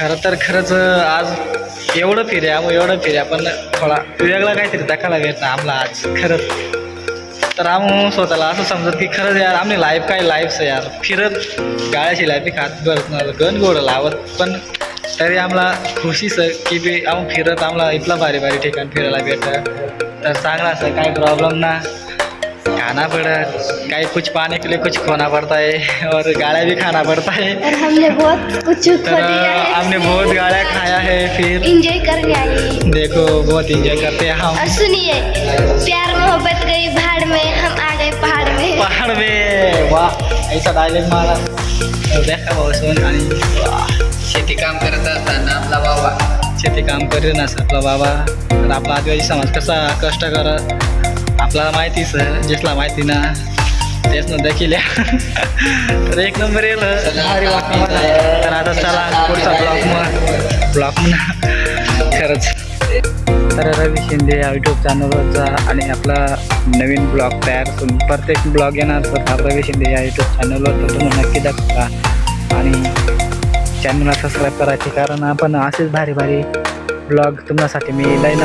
खरंच आज एवढं फिर्या पण थोडा वेगळा काहीतरी दाखवायला भेटला आम्हाला आज खरंच. तर आम्ही स्वतःला असं समजत की खरंच यार आम्ही लाईफ काय लाईफच यार फिरत गाळ्याची लाईफ खात करत गण गोड लावत पण तरी आम्हाला खुशीच की बी आम्ही फिरत आम्हाला इथला भारी भारी ठिकाण फिरायला भेटतं. तर चांगला असं काही प्रॉब्लेम ना खाना पड़ा कहीं कुछ पाने के लिए कुछ खोना पड़ता है और गाड़ियाँ भी खाना पड़ता है. और हमने बहुत कुछ खो दिया है. हमने बहुत गाड़ियाँ खाया है फिर एंजॉय करने आए. देखो बहुत एंजॉय करते हैं हम. और सुनिए प्यार मोहब्बत गई भाड़ में हम आ गए पहाड़ में. वाह ऐसा डायलॉग मारा देखा भाऊ सोन आणि शेती काम करत असताना आपला बाबा शेती काम करेल ना आपला बाबा. तर आपला आदिवासी समाज कसा कष्ट कर आपल्याला माहितीच ज्याला माहिती ना तेच ना देखील. तर एक नंबर येईल भारी वाटतं मला. तर आता चला पुढचा ब्लॉग म्हणा खरंच. तर रवी शिंदे या यूट्यूब चॅनलवरचा आणि आपला नवीन ब्लॉग तयार करून प्रत्येक ब्लॉग येणार तर रवी शिंदे या यूट्यूब चॅनलवर तर तुम्ही नक्की दाखवा आणि चॅनलला सबस्क्राईब करायचे कारण आपण असेच भारी भारी ब्लॉग तुमच्यासाठी मी लाईन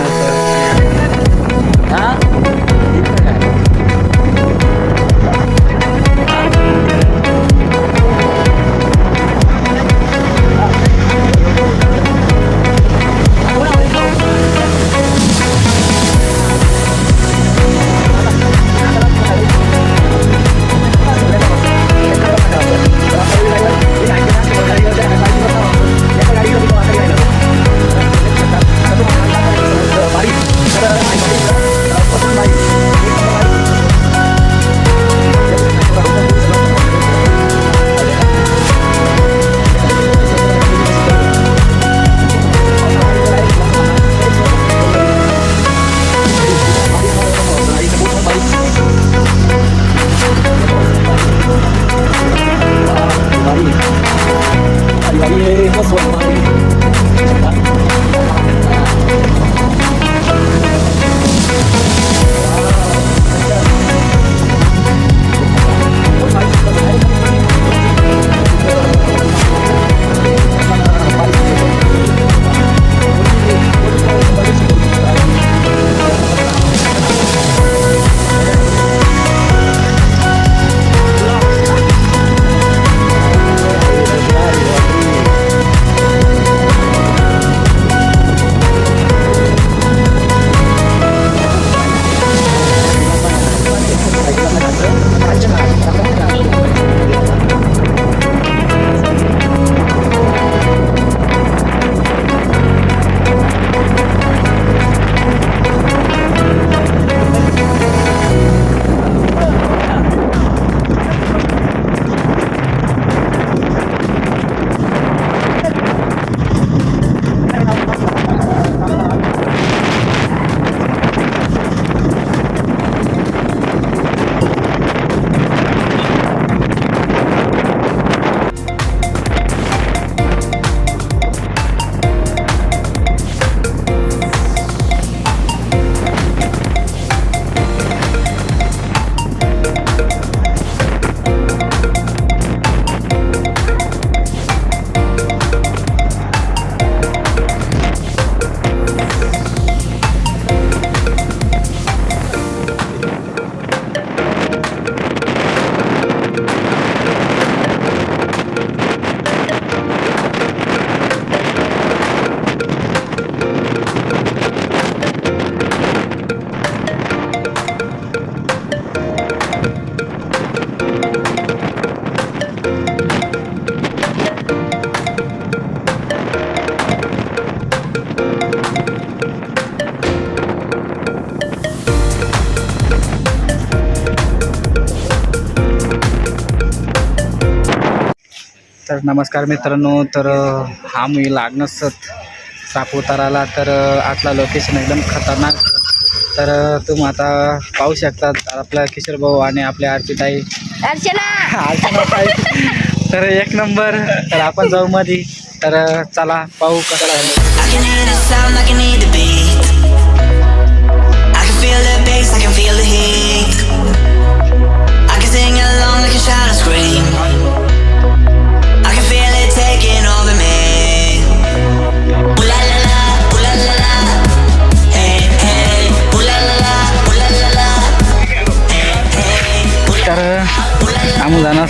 तर नमस्कार मित्रांनो. तर हा मी लागणंच सापुताराला तर आतला लोकेशन एकदम खतरनाक. तर तुम्ही आता पाहू शकतात आपल्या किशोर भाऊ आणि आपल्या आरतीताई अर्चना ताई. तर एक नंबर. तर आपण जाऊ मध्ये. तर चला पाहू कसं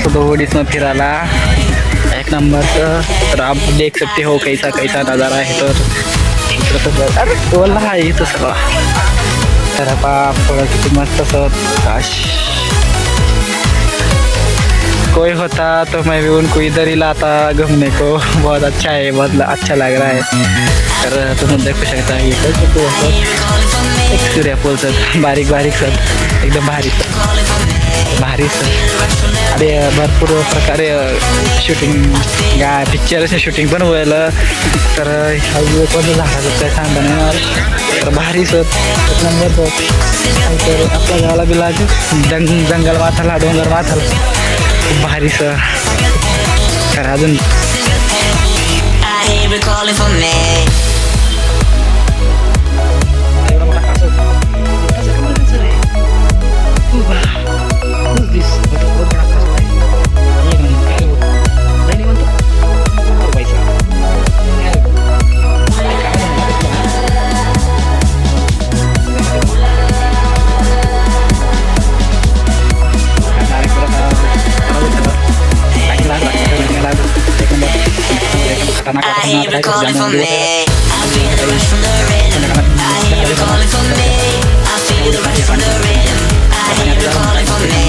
सो दोड़ीस में फिराला एक नंबर तर आप देख सकते हो कैसा कैसा नज़ारा है तर अरे बोलला आहे इथं सगळा तर बाप किती मस्त असं काश कोई होता तो मैं भी उनको इधर ही लाता घूमने को बहुत अच्छा है बहुत अच्छा लग रहा है तर तुम्ही देखू शकता हे कसं एक सूर्यफूल सर बारीक बारीक सर एकदम भारी भारी सर अरे भरपूर प्रकारे शूटिंग पिक्चरचे शूटिंग पण व्हायला तर पण झाडाचं काय सांगता नाही तर भारी सर एक नंबर तर आपल्या गावाला बिला जंगल माथाला डोंगर माथाला खूप भारी सर तर अजून I hear it calling for me. I feel the rush from the rhythm. I hear it calling for me. I feel the rush from the rhythm. I hear it calling for me.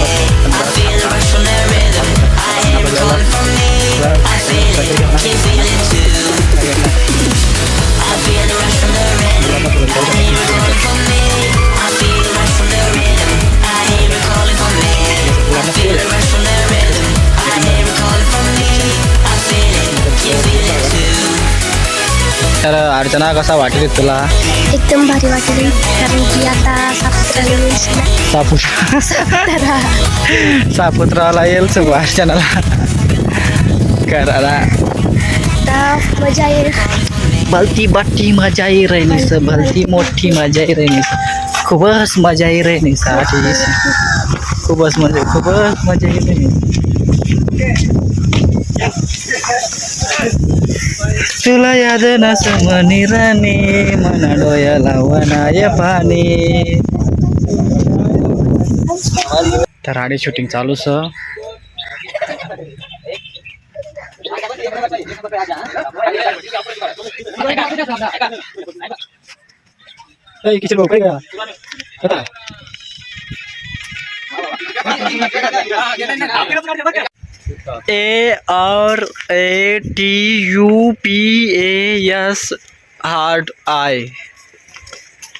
I feel the rush from the rhythm. I hear it calling for me. I feel it, can feel it too. I feel the rush from the rhythm. I hear it calling for me. I feel the rush from the rhythm. I hear it calling for me. I feel the rush from the rhythm. I hear it calling for me. I feel it, can feel it too. तर अर्चना कसा वाटेल तुला एकदम भारी वाटेल कारण की आता सापुत्राला येईल सगळं अर्चनाला करायला मजा येईल भलती बट्टी मजा ही राहिलीस भलती मोठी मजा ही राहिलीस खूपच मजा ही राहिलीस खूपच मजा ही राहिलीस तुला याद नसमनी राणी मना डोयाला वनाय पाणी तर आडी शूटिंग चालू स किचन भाऊ काय का ARATUPAS हार्ड आय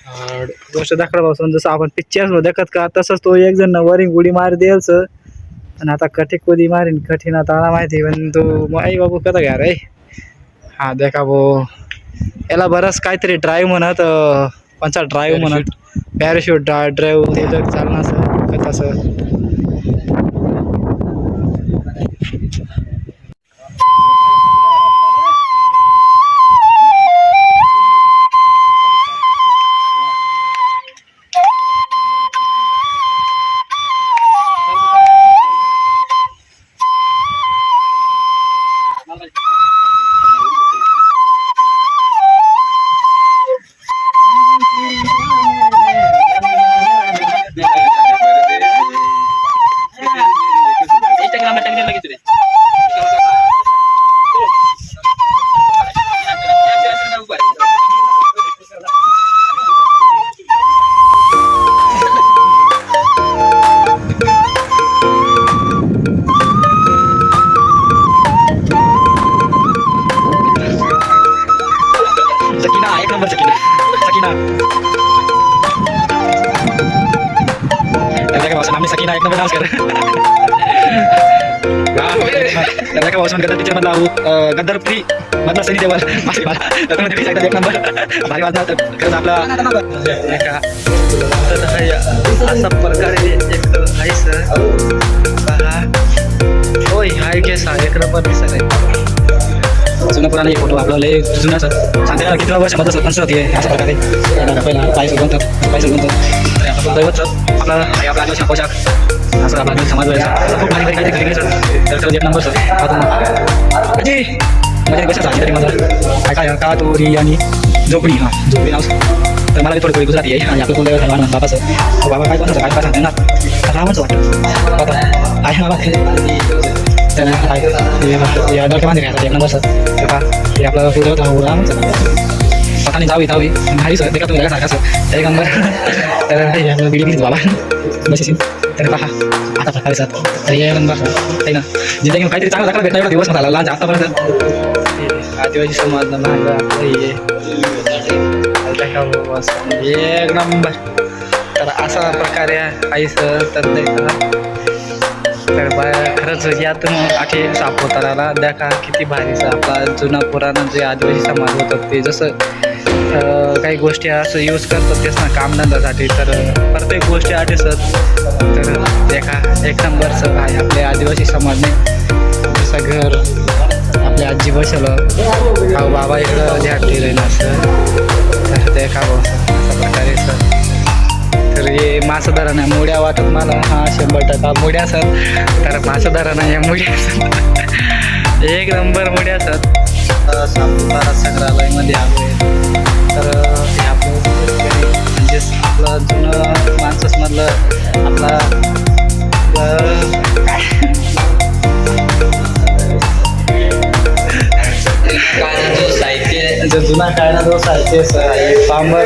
हार्ड गोष्ट दाखवापासून जसं आपण पिक्चर्समध्ये देखत का तसंच तो एक जण वरिंग उडी मार द्यायच आणि आता कठी कोदी मारीन कठीण आता मला माहिती पण तो आई बाबू कसा घ्या रे हा देखा भाऊ याला बरंच काहीतरी ड्राईव्ह म्हणत कोणचा ड्राईव्ह म्हणत पॅराशूट ड्राईव्ह ते जर चालणार असं तसं सकीना एक नंबर डांस कर त्याला का वाचून गदर पिक्चर मधला गदर 3 मधला सनी देवल मास्क वाला त्यामध्ये दिसायचा एक नंबर भारी वाजला तर खरंच आपला एका तर अशा प्रकारे एक आहे सर बघा होय हाय केस एक नंबर दिसत जुना पुराणा एक फोटो आपला लय जुना सर सांगते ना किती वर्षामध्ये सरपंच होते अशा प्रकारे पहिला पायसर बनतात आपला दैवत आपला आपला आदिवासी पोशाख असं आपला समाज खूप भारी भारी काही सर तर एक नंबर सर अजी म्हणजे कसं सांगितलं तरी मला काय काय का तोरी आणि झोपडी हां झोपडी नाव तर मला थोडी थोडी गुजराती आहे आणि आपलं कोणत्या धर्मान बाबा सर बाबा काय पण काय काय सांगते ना रावणचं वाटतं बाबा आहे बाबा एक नंबर सर हे आपलं स्वतःने जावी भारी सर देखा तुम्ही सारखा सर एक नंबर तर हे आपलं बिडी बाबा बस तर पहा आता प्रकारे सर तर एक नंबर आहे ना जिथे काहीतरी चांगला दाखला भेटला एवढा दिवस झाला लहान आतापर्यंत आदिवासी समाज एक नंबर तर असा प्रकारे आहे सर तर तर खरंच यातून आठी सापुताराला देखा किती भारीचा आपला जुना पुराणा जे आदिवासी समाज होतं ते जसं काही गोष्टी असं यूज करतात तेच ना कामधंद्यासाठी तर प्रत्येक गोष्टी आठवतात तर देखा एक नंबरचं आहे आपल्या आदिवासी समाजने जसं घर आपल्या आजी बसवलं हा बाबा इकडं ध्यान ठेवलं ना सर तर देखा अशा प्रकारे सर तर हे मासं धरा नाही मुड्या वाटत मला हा 100% मुड्या सर तर मासं धरा नाही या मुड्या सर एक नंबर मुड्या सर सापुतारा संग्रहालयामध्ये आलो आहे तर हे आपलं म्हणजेच आपलं जुनं माणसामधलं आपला जो जुना काळाला जो साहित्य पांबर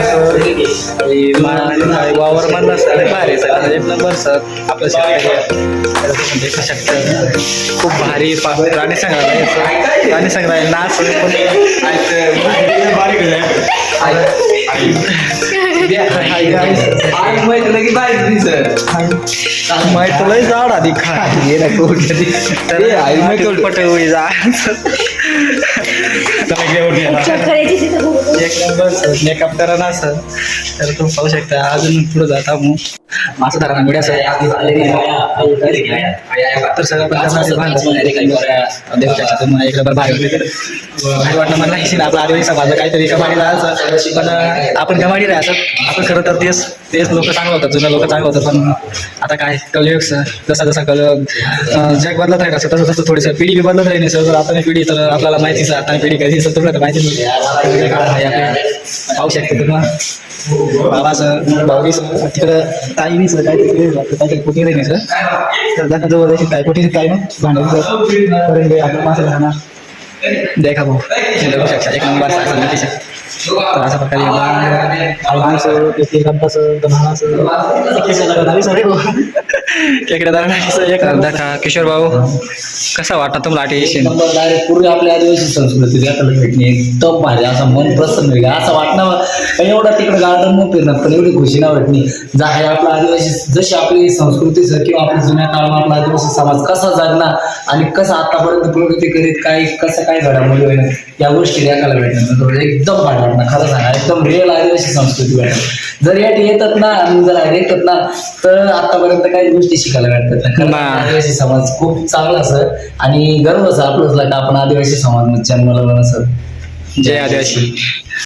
वावर म्हणलं सर भारी सर एक नंबर सर आपलं शेतकरी देखू शकतं खूप भारी प्राणी संग्रहालय प्राणी संग्रहालय नाच माहिती लय जाड आधी पटवी जा एक नंबर मेकअप करा ना सर तर तुम्ही पाहू शकता अजून पुढे जाता मग मासं धरा ना मिळ्या तर सगळं देखू शकता तुम्ही इकडे बरं भारी वाटलं मला आपला आदिवासी समाज काहीतरी कमाडी राहायचं पण आपण कमाडी राहायचं आपण खरं तर तेच लोक चांगलं होतं जुनं लोक चांगलं होतं पण आता काय कलयुग सर जसा जग बदलत राहील तसं तसं थोडीसं पिढी बी बदलत राहील सर आता पिढी तर आपल्याला माहितीच आहे आता पिढी कधी सर तुम्हाला माहिती पाहू शकते तुम्हाला बाबा सर भाऊजी सर तिकडं ताईनी सर काहीतरी कुठे नाही सर तर दाखा जवळ काय कुठे काय ना भांडायचं सर आपलं माणसं राहणार देखा भाऊ बघू शकता एक नंबर तर अशा प्रकारे देखा किशोर भाऊ कसा वाटतं तुम्हाला आठवण पूर्वी आपल्या आदिवासी संस्कृती भेटणे एकदम भारी असं मन प्रसन्न वेगळं असं वाटणं एवढा तिकडे गार्डन न फिरणार पण एवढी खुशी नाही वाटणी जा आहे आपला आदिवासी जशी आपली संस्कृती सर किंवा आपल्या जुन्या काळात आपला आदिवासी समाज कसा जगणार आणि कसा आतापर्यंत प्रगती करीत काय कसं काय घडामोडी होईल या गोष्टी ऐकायला भेटणार एकदम भारी वाटणार खरं सांगा एकदम रिअल आदिवासी संस्कृती भेटणार जर यात येतात ना आणि जर ऐकतात ना तर आतापर्यंत काही गोष्टी शिकायला भेटतात खरं आदिवासी समाज खूप चांगला असं आणि गर्व असं आपलंच का आपण आदिवासी समाज जन्माला सर जय आदिवासी